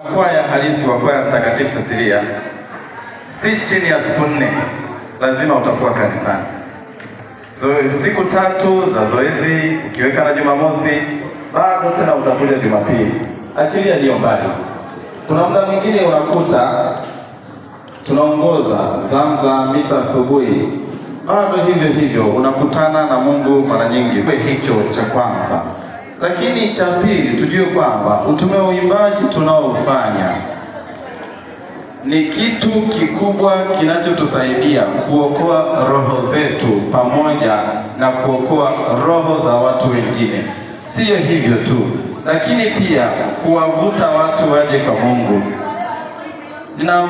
Kwaya halisi wa kwaya Mtakatifu Cecilia si chini ya siku 4 lazima utakuwa kanisani. Siku 3 za zoezi ukiweka na Jumamosi, bado tena utakuja Jumapili. Achilia hiyo mbali. Kuna muda mwingine unakuta tunaongoza zamza misa asubuhi, bado hivyo unakutana na Mungu mara nyingi. Hicho cha kwanza. Lakini cha pili, tujue kwamba utume wa uimbaji tunaofanya ni kitu kikubwa kinachotusaidia kuokoa roho zetu pamoja na kuokoa roho za watu wengine. Sio hivyo tu, lakini pia kuwavuta watu waje kwa Mungu. Na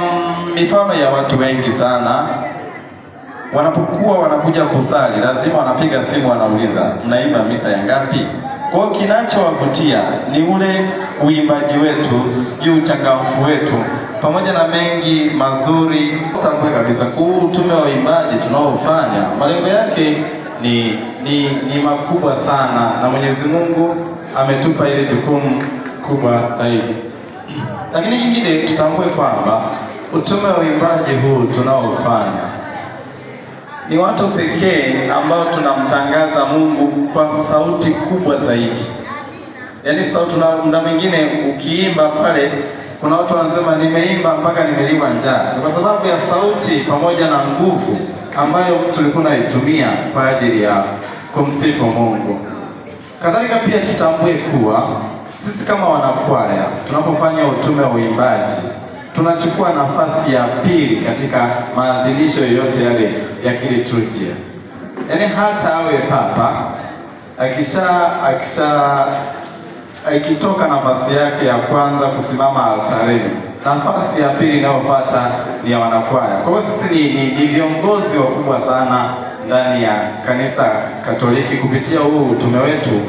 mifano ya watu wengi sana wanapokuwa wanakuja kusali, lazima wanapiga simu, wanauliza mnaimba misa ya ngapi? Kwa kinachowavutia ni ule uimbaji wetu, sijui uchangamfu wetu, pamoja na mengi mazuri. Tutambue kabisa utume wa uimbaji tunaofanya malengo yake ni makubwa sana, na Mwenyezi Mungu ametupa ile jukumu kubwa zaidi. Lakini nyingine tutambue kwamba utume wa uimbaji huu tunaofanya ni watu pekee ambao tunamtangaza Mungu kwa sauti kubwa zaidi. Yaani sauti, muda mwingine ukiimba pale kuna watu wanasema nimeimba mpaka nimeliwa njaa. Ni kwa sababu ya sauti pamoja na nguvu ambayo mtu alikuwa anaitumia kwa ajili ya kumsifu Mungu. Kadhalika pia tutambue kuwa sisi kama wanakwaya tunapofanya utume wa uimbaji tunachukua nafasi ya pili katika maadhimisho yote yale ya kiliturujia. Yaani hata awe papa akitoka nafasi yake ya kwanza kusimama altareni, nafasi ya pili inayofuata ni ya wanakwaya. Kwa hiyo sisi ni viongozi wakubwa sana ndani ya Kanisa Katoliki kupitia huu utume wetu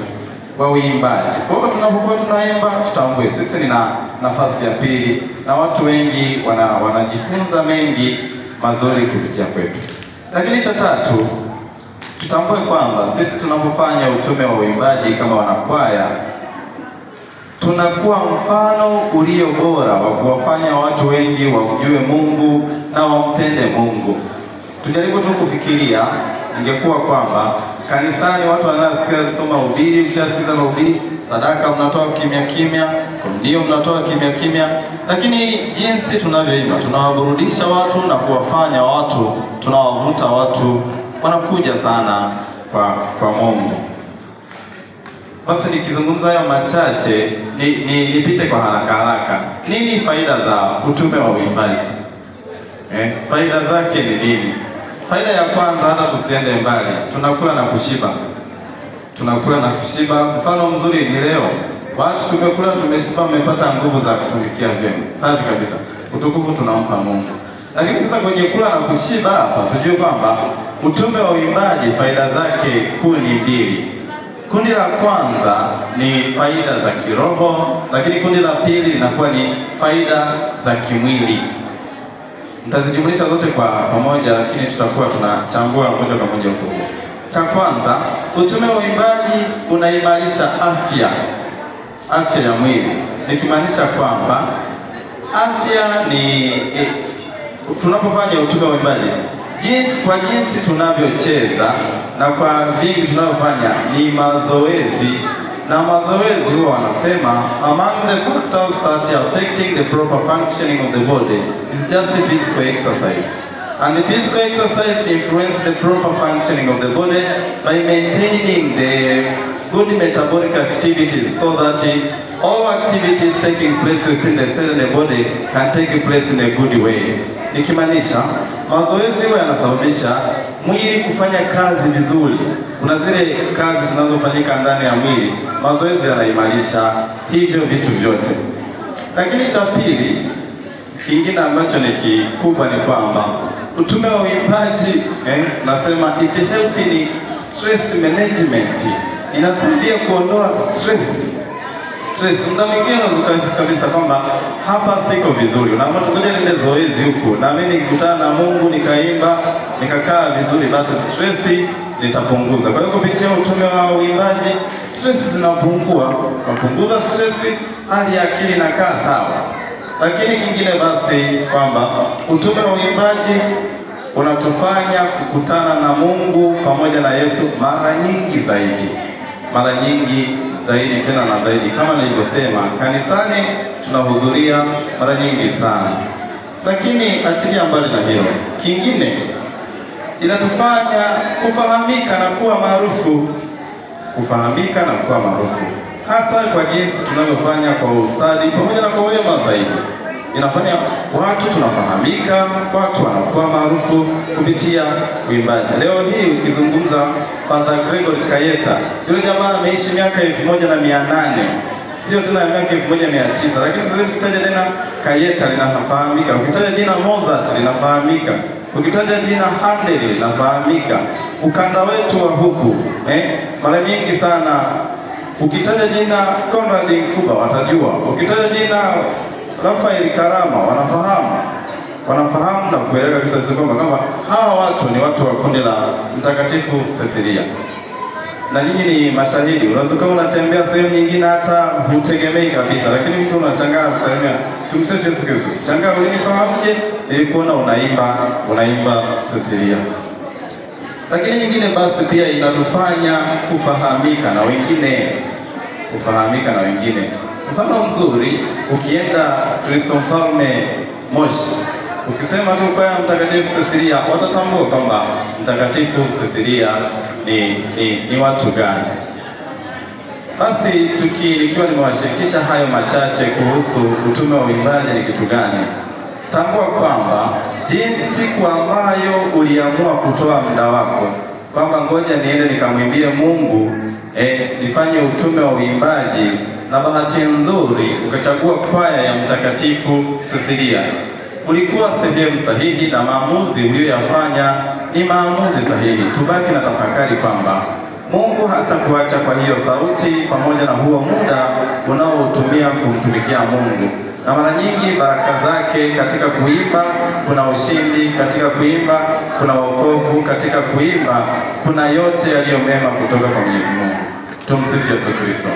wa uimbaji. Kwa hiyo tunapokuwa tunaimba tutambue sisi ni nafasi ya pili, na watu wengi wanajifunza mengi mazuri kupitia kwetu. Lakini cha tatu, tutambue kwamba sisi tunapofanya utume wa uimbaji kama wanakwaya tunakuwa mfano ulio bora wa kuwafanya watu wengi wamjue Mungu na wampende Mungu. Tujaribu tu kufikiria, ingekuwa kwamba kanisani watu wanasikia mahubiri, ukishasikiza mahubiri, sadaka mnatoa kimya, ndio mnatoa kimya, lakini jinsi tunavyoimba tunawaburudisha watu na kuwafanya watu, tunawavuta watu wanakuja sana kwa Mungu. Basi nikizungumza hayo machache nipite kwa haraka. Nini faida za utume wa uimbaji? Faida zake ni nini? Faida ya kwanza, hata tusiende mbali, tunakula na kushiba. Mfano mzuri ni leo, watu tumekula, tumeshiba, wamepata nguvu za kutumikia vyema. Safi kabisa, utukufu tunampa Mungu. Lakini sasa kwenye kula na kushiba hapa tujue kwamba utume wa uimbaji faida zake kuu ni mbili. Kundi la kwanza ni faida za kiroho, lakini kundi la pili linakuwa ni faida za kimwili. Nitazijumlisha zote kwa pamoja, lakini tutakuwa tunachambua moja kwa moja huko. Cha kwanza, utume wa uimbaji unaimarisha afya ya mwili. Nikimaanisha kwamba afya ni tunapofanya utume wa uimbaji, jinsi tunavyocheza na kwa vingi tunavyofanya ni mazoezi. Na mazoezi huwa wanasema among the factors that are affecting the proper functioning of the body is just a physical exercise. And the physical exercise influences the proper functioning of the body by maintaining the good metabolic activities, so that all activities taking place within the cell in the body can take place in a good way. Nikimaanisha mazoezi huwa yanasababisha mwili kufanya kazi vizuri. Kuna zile kazi zinazofanyika ndani ya mwili, mazoezi yanaimarisha hivyo vitu vyote. Lakini cha pili kingine ambacho ni kikubwa ni kwamba utume wa uimbaji nasema it help in stress management. Inasaidia kuondoa stress. Muda mwingine unaweza kabisa kwamba hapa siko vizuri, unaamua ngoja niende zoezi huku, na mimi nikikutana na Mungu nikaimba nikakaa vizuri, basi stress nitapunguza. Kwa hiyo kupitia utume wa uimbaji stress zinapungua, kupunguza stress, hali ya akili inakaa sawa. Lakini kingine basi kwamba utume wa uimbaji unatufanya kukutana na Mungu pamoja na Yesu mara nyingi zaidi, tena na zaidi. Kama nilivyosema, kanisani tunahudhuria mara nyingi sana. Lakini achilia mbali na hilo, kingine inatufanya kufahamika na kuwa maarufu, hasa kwa jinsi tunavyofanya kwa ustadi pamoja na kwa wema zaidi. Inafanya watu tunafahamika, watu wanakuwa maarufu kupitia uimbaji. Leo hii ukizungumza Father Gregory Kayeta, yule jamaa ameishi miaka 1800, sio tena miaka 1900, lakini sasa ukitaja jina Kayeta linafahamika, ukitaja jina Mozart linafahamika, ukitaja jina Handel linafahamika. Ukanda wetu wa huku mara nyingi sana ukitaja jina Conrad Nkuba watajua, ukitaja jina Rafael Karama wanafahamu na kuelewa kabisa kwamba hawa watu ni watu wa kundi la Mtakatifu Cecilia. Na nyinyi ni mashahidi. Unaweza kama unatembea sehemu nyingine hata hutegemei kabisa, lakini mtu unashangaa kusalimia tumsifu Yesu Kristo. Shangaa, ulinifahamuje? Nilikuona unaimba Cecilia. Lakini nyingine basi pia inatufanya kufahamika na wengine. Mfano mzuri, ukienda Kristo Mfalme Moshi, ukisema tu kwa Mtakatifu Cecilia, watatambua kwamba Mtakatifu Cecilia ni watu gani. Basi nikiwa nimewashirikisha hayo machache kuhusu utume wa uimbaji ni kitu gani, tambua kwamba siku ambayo uliamua kutoa muda wako kwamba ngoja niende nikamwimbie Mungu, nifanye utume wa uimbaji, na bahati nzuri ukachagua kwaya ya Mtakatifu Cecilia, ulikuwa sehemu sahihi na maamuzi uliyoyafanya ni maamuzi sahihi. Tubaki na tafakari kwamba Mungu hatakuacha kwa hiyo sauti pamoja na huo muda unaotumia kumtumikia Mungu. Na mara nyingi baraka zake katika kuimba kuna ushindi, katika kuimba kuna wokovu, katika kuimba kuna yote yaliyo mema kutoka kwa Mwenyezi Mungu. Tumsifu Yesu Kristo.